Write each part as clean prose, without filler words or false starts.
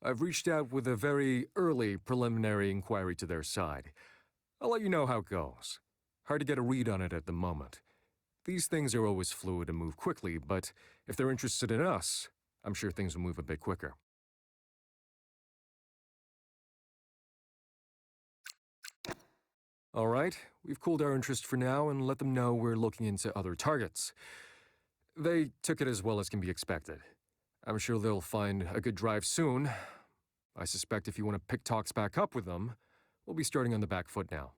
I've reached out with a very early preliminary inquiry to their side. I'll let you know how it goes. Hard to get a read on it at the moment. These things are always fluid and move quickly, but if they're interested in us, I'm sure things will move a bit quicker. All right, we've cooled our interest for now and let them know we're looking into other targets. They took it as well as can be expected. I'm sure they'll find a good drive soon. I suspect if you want to pick talks back up with them, we'll be starting on the back foot now.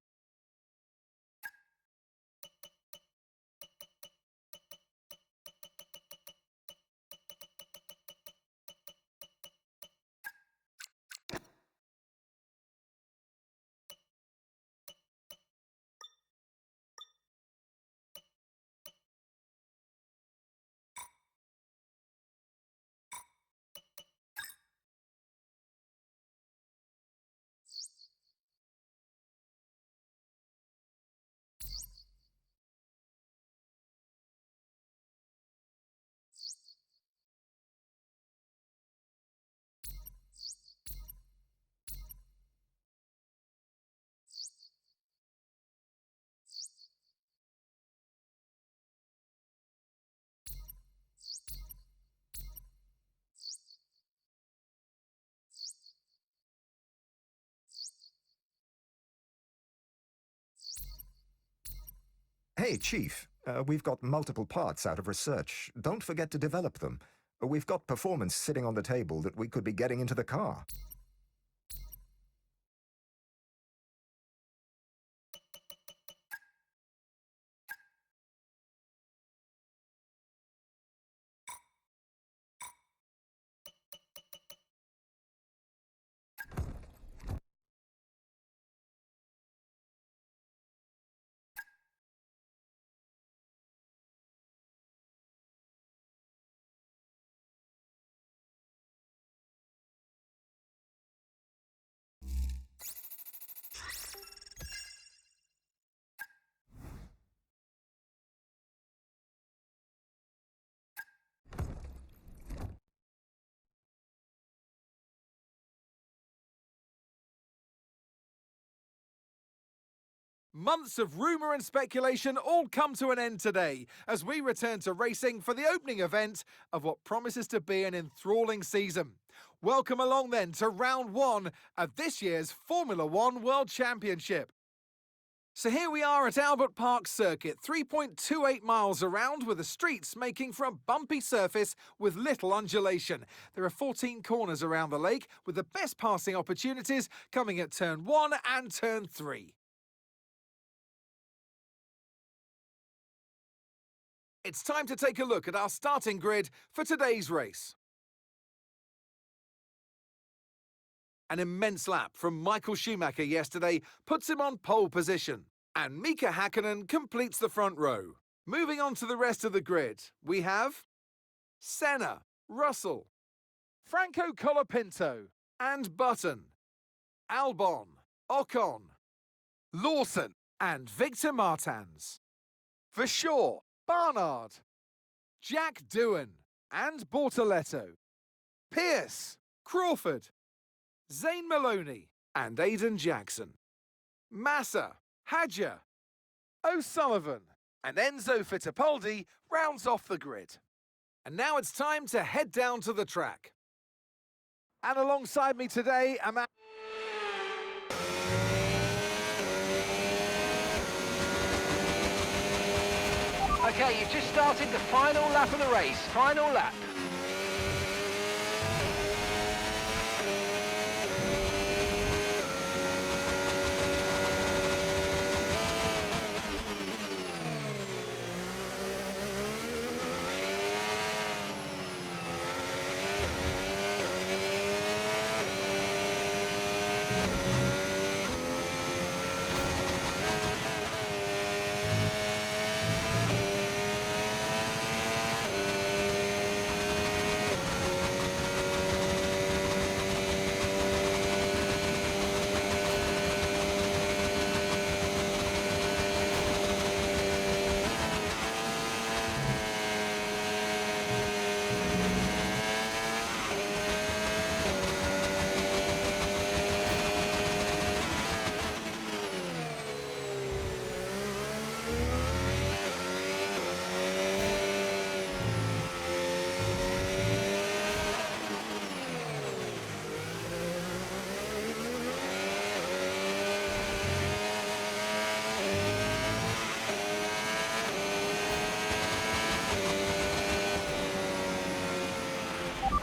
Hey, Chief. We've got multiple parts out of research. Don't forget to develop them. We've got performance sitting on the table that we could be getting into the car. Months of rumour and speculation all come to an end today as we return to racing for the opening event of what promises to be an enthralling season. Welcome along then to round one of this year's Formula One World Championship. So here we are at Albert Park Circuit, 3.28 miles around, with the streets making for a bumpy surface with little undulation. There are 14 corners around the lake, with the best passing opportunities coming at turn 1 and turn 3. It's time to take a look at our starting grid for today's race. An immense lap from Michael Schumacher yesterday puts him on pole position, and Mika Hakkinen completes the front row. Moving on to the rest of the grid, we have Senna, Russell, Franco Colapinto, and Button, Albon, Ocon, Lawson, and Victor Martins. For sure, Barnard, Jack Doohan and Bortoletto, Pierce, Crawford, Zane Maloney and Aidan Jackson, Massa, Hadja, O'Sullivan and Enzo Fittipaldi rounds off the grid. And now it's time to head down to the track. And alongside me today, Okay, you've just started the final lap of the race. Final lap.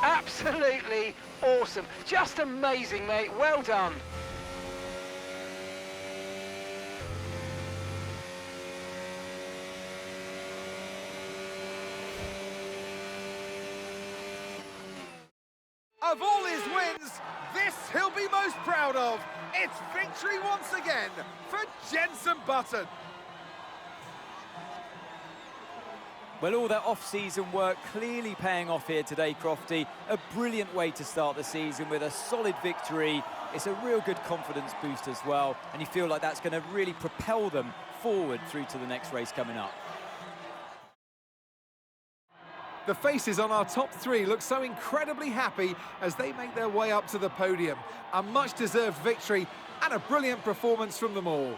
Absolutely awesome. Just amazing, mate. Well done. Of all his wins, this he'll be most proud of. It's victory once again for Jenson Button. Well, all that off-season work clearly paying off here today, Crofty. A brilliant way to start the season with a solid victory. It's a real good confidence boost as well, and you feel like that's going to really propel them forward through to the next race coming up. The faces on our top three look so incredibly happy as they make their way up to the podium. A much-deserved victory and a brilliant performance from them all.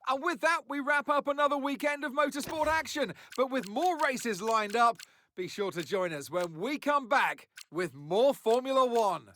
And with that, we wrap up another weekend of motorsport action. But with more races lined up, be sure to join us when we come back with more Formula One.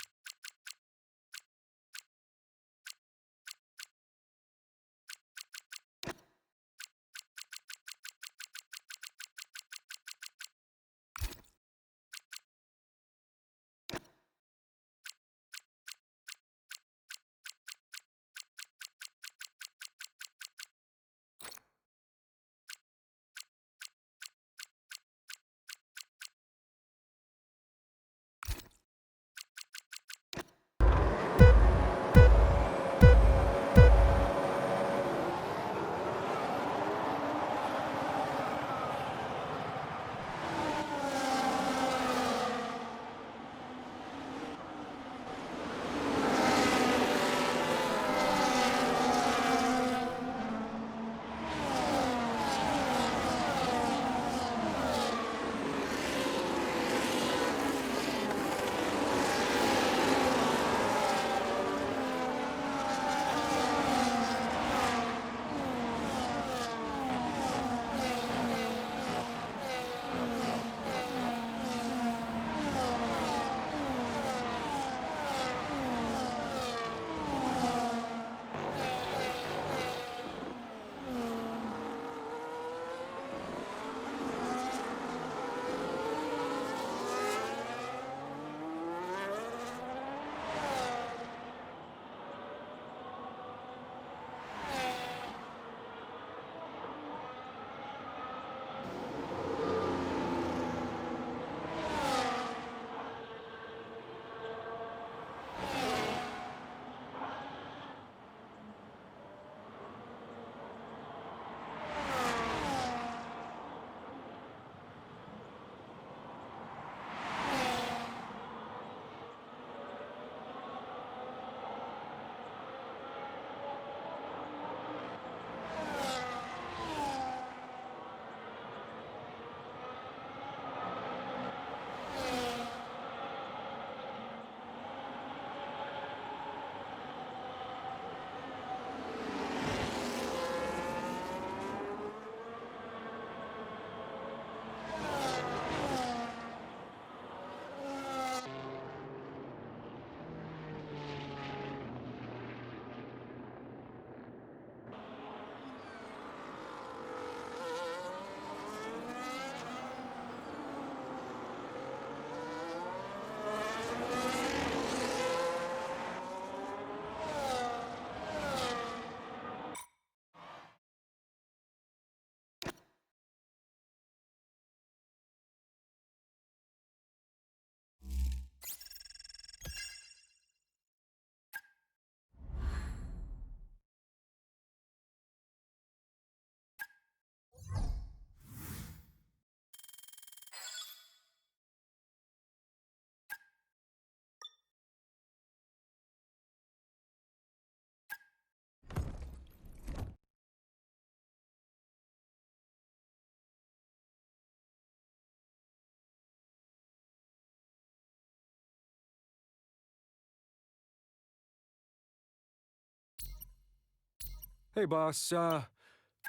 Hey, boss, have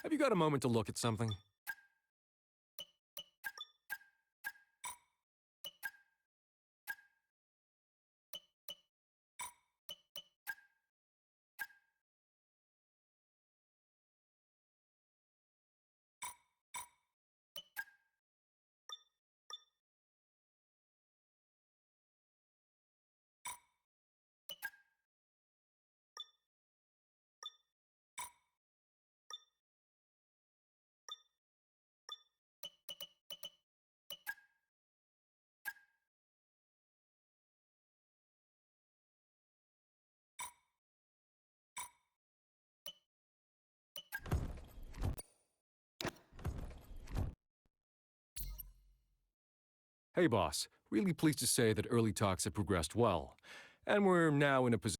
you got a moment to look at something? Hey, boss. Really pleased to say that early talks have progressed well, and we're now in a position.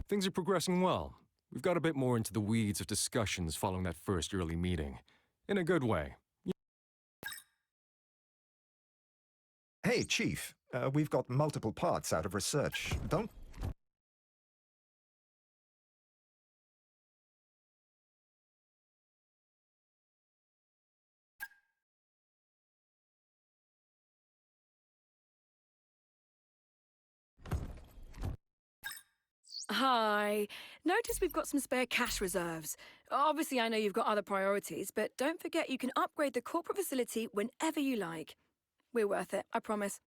Things are progressing well. We've got a bit more into the weeds of discussions following that first early meeting. In a good way. Hey, Chief. We've got multiple parts out of research. Don't... Hi. Notice we've got some spare cash reserves. Obviously, I know you've got other priorities, but don't forget you can upgrade the corporate facility whenever you like. We're worth it, I promise.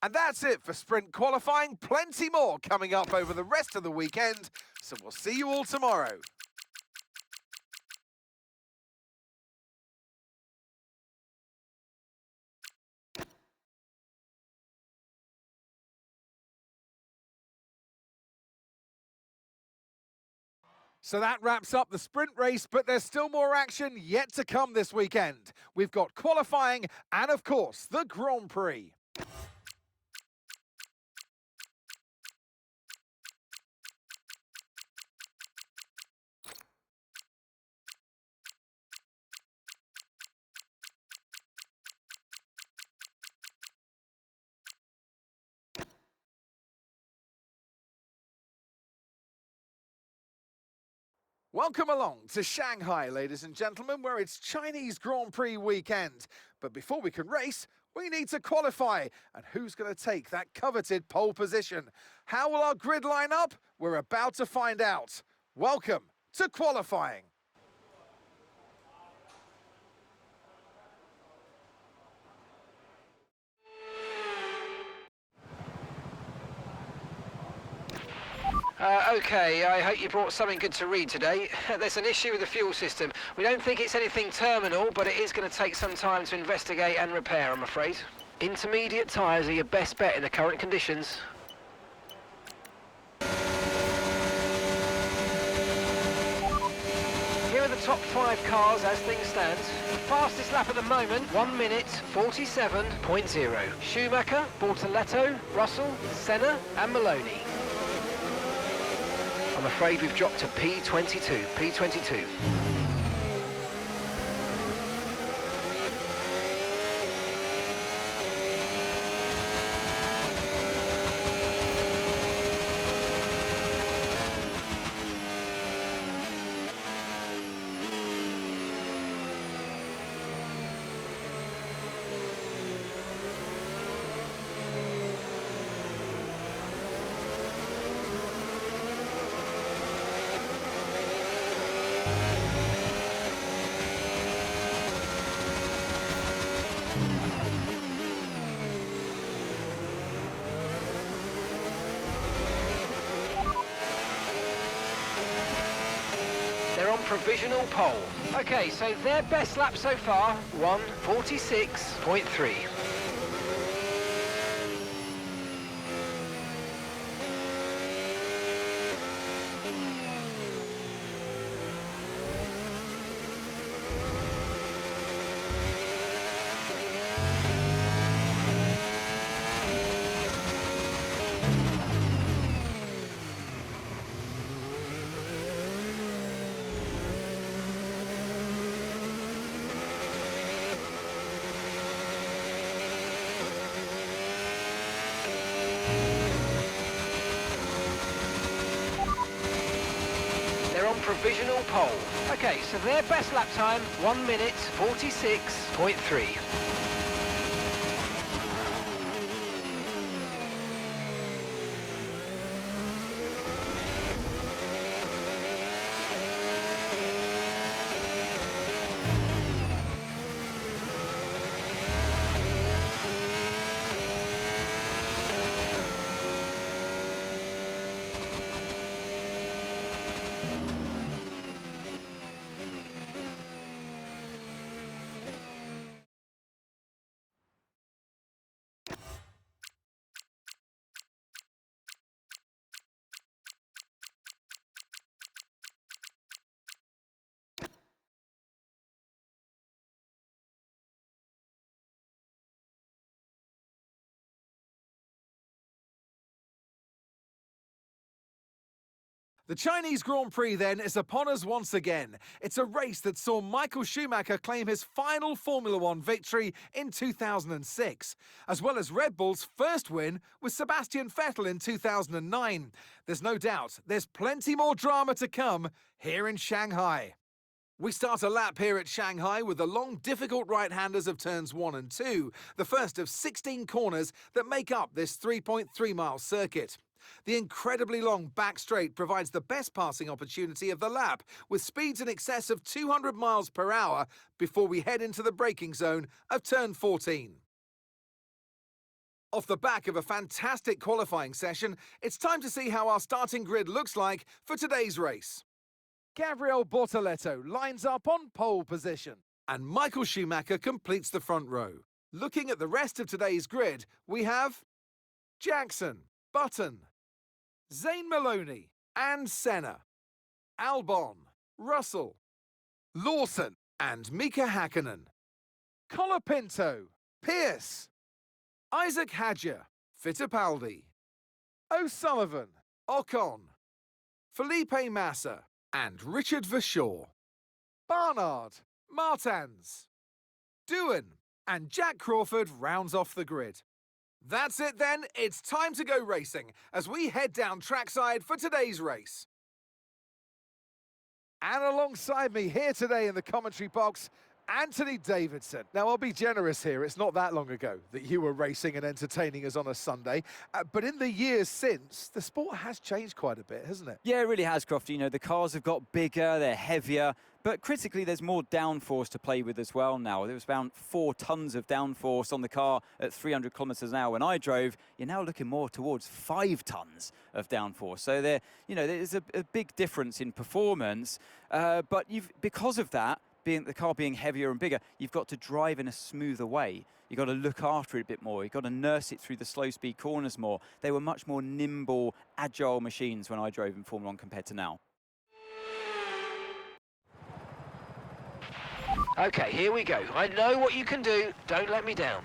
And that's it for sprint qualifying. Plenty more coming up over the rest of the weekend. So we'll see you all tomorrow. So that wraps up the sprint race, but there's still more action yet to come this weekend. We've got qualifying and, of course, the Grand Prix. Welcome along to Shanghai, ladies and gentlemen, where it's Chinese Grand Prix weekend. But before we can race, we need to qualify. And who's going to take that coveted pole position? How will our grid line up? We're about to find out. Welcome to qualifying. Okay, I hope you brought something good to read today. There's an issue with the fuel system. We don't think it's anything terminal, but it is going to take some time to investigate and repair, I'm afraid. Intermediate tyres are your best bet in the current conditions. Here are the top 5 cars as things stand. Fastest lap at the moment, 1 minute 47.0. Schumacher, Bortoletto, Russell, Senna and Maloney. I'm afraid we've dropped to P22. They're on provisional pole. Okay, so their best lap so far, 1:46.3. Provisional pole. Okay, so their best lap time, 1 minute 46.3. The Chinese Grand Prix, then, is upon us once again. It's a race that saw Michael Schumacher claim his final Formula One victory in 2006, as well as Red Bull's first win with Sebastian Vettel in 2009. There's no doubt there's plenty more drama to come here in Shanghai. We start a lap here at Shanghai with the long, difficult right-handers of turns 1 and 2, the first of 16 corners that make up this 3.3-mile circuit. The incredibly long back straight provides the best passing opportunity of the lap, with speeds in excess of 200 miles per hour before we head into the braking zone of turn 14. Off the back of a fantastic qualifying session, it's time to see how our starting grid looks like for today's race. Gabriel Bortoletto lines up on pole position, and Michael Schumacher completes the front row. Looking at the rest of today's grid, we have Jackson, Button, Zayn Maloney and Senna, Albon, Russell, Lawson and Mika Hakkinen, Colapinto, Pierce, Isaac Hadjar, Fittipaldi, O'Sullivan, Ocon, Felipe Massa and Richard Verschoor, Barnard, Martins, Doohan and Jack Crawford rounds off the grid. That's it then, it's time to go racing as we head down trackside for today's race. And alongside me here today in the commentary box, Anthony Davidson. Now, I'll be generous here. It's not that long ago that you were racing and entertaining us on a Sunday. But in the years since, the sport has changed quite a bit, hasn't it? Yeah, it really has, Crofty. You know, the cars have got bigger, they're heavier, but critically, there's more downforce to play with as well now. There was around 4 tons of downforce on the car at 300 kilometers an hour when I drove. You're now looking more towards 5 tons of downforce. So there's a big difference in performance. But because of that, the car being heavier and bigger, you've got to drive in a smoother way. You've got to look after it a bit more. You've got to nurse it through the slow speed corners more. They were much more nimble, agile machines when I drove in Formula 1 compared to now. Okay, here we go. I know what you can do. Don't let me down.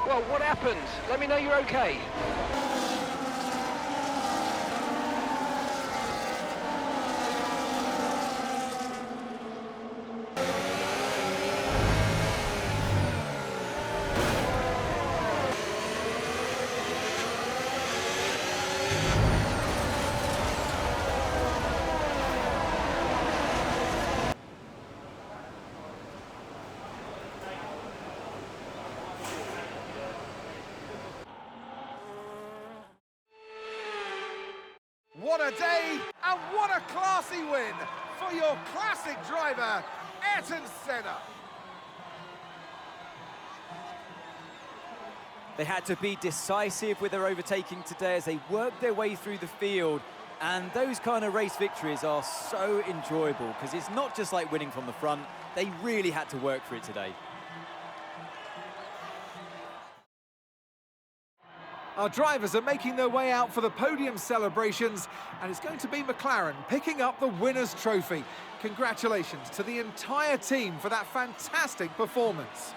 Well, what happened? Let me know you're okay. What a day and what a classy win for your classic driver, Ayrton Senna. They had to be decisive with their overtaking today as they worked their way through the field. And those kind of race victories are so enjoyable because it's not just like winning from the front. They really had to work for it today. Our drivers are making their way out for the podium celebrations, and it's going to be McLaren picking up the winner's trophy. Congratulations to the entire team for that fantastic performance.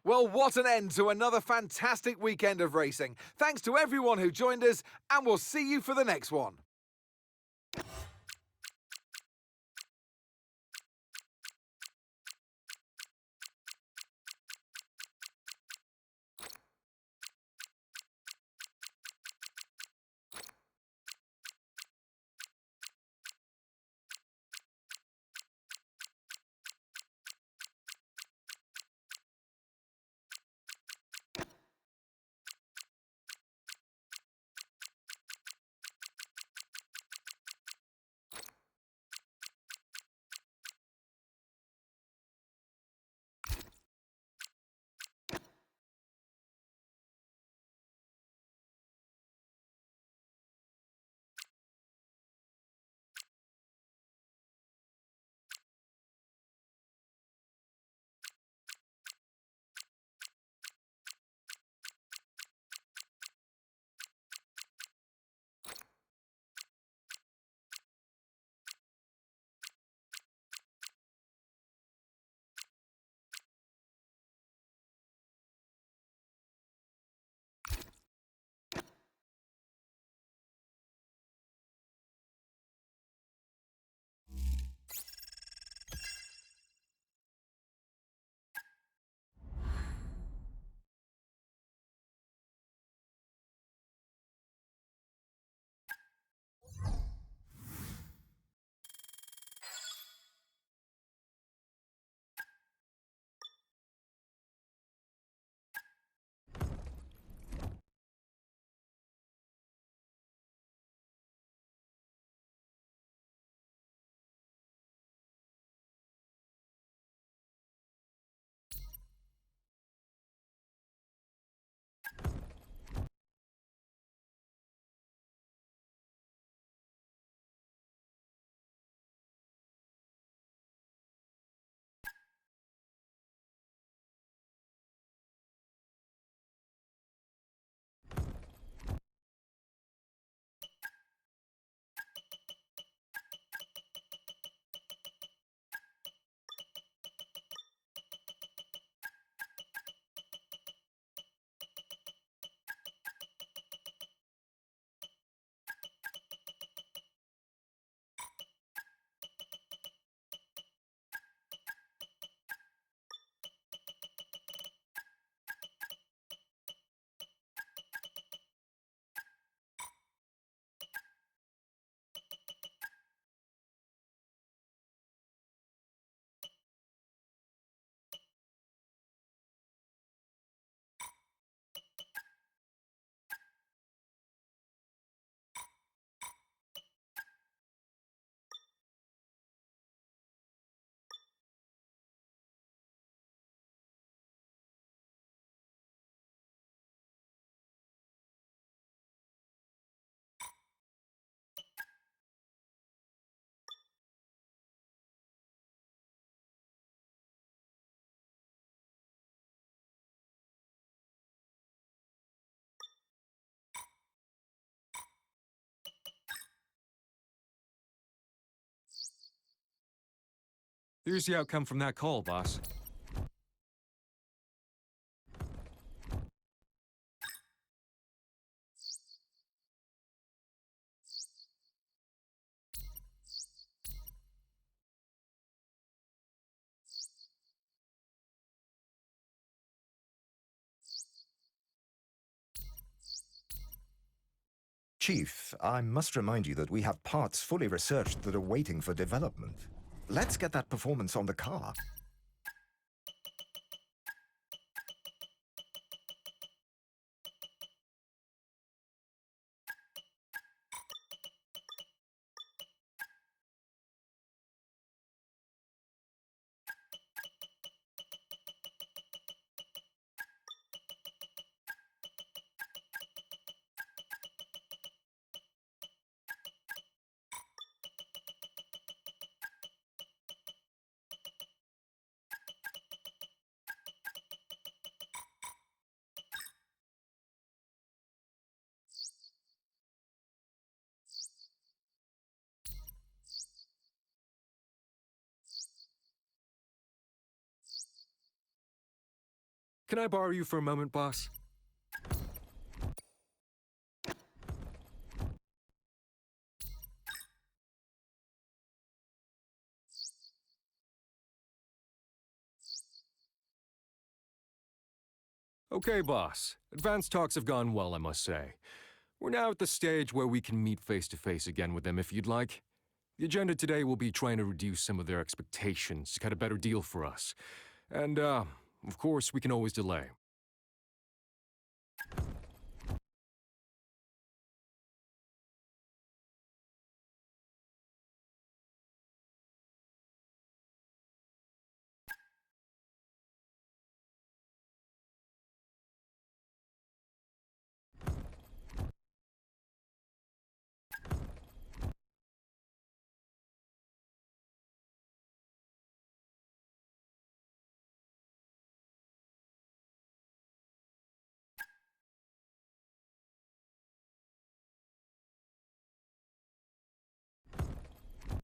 Well, what an end to another fantastic weekend of racing. Thanks to everyone who joined us, and we'll see you for the next one. Here's the outcome from that call, boss. Chief, I must remind you that we have parts fully researched that are waiting for development. Let's get that performance on the car. Can I borrow you for a moment, boss? Okay, boss. Advanced talks have gone well, I must say. We're now at the stage where we can meet face-to-face again with them if you'd like. The agenda today will be trying to reduce some of their expectations to get a better deal for us. And, of course, we can always delay.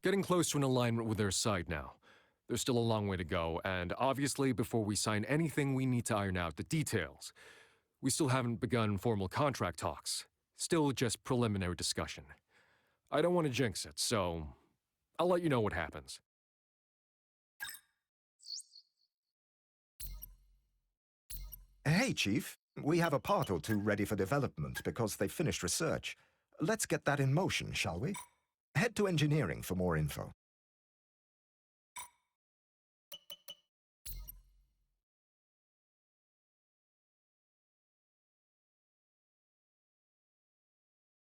Getting close to an alignment with their side now. There's still a long way to go, and obviously, before we sign anything, we need to iron out the details. We still haven't begun formal contract talks. Still just preliminary discussion. I don't want to jinx it, so I'll let you know what happens. Hey, Chief. We have a part or two ready for development because they finished research. Let's get that in motion, shall we? Head to engineering for more info.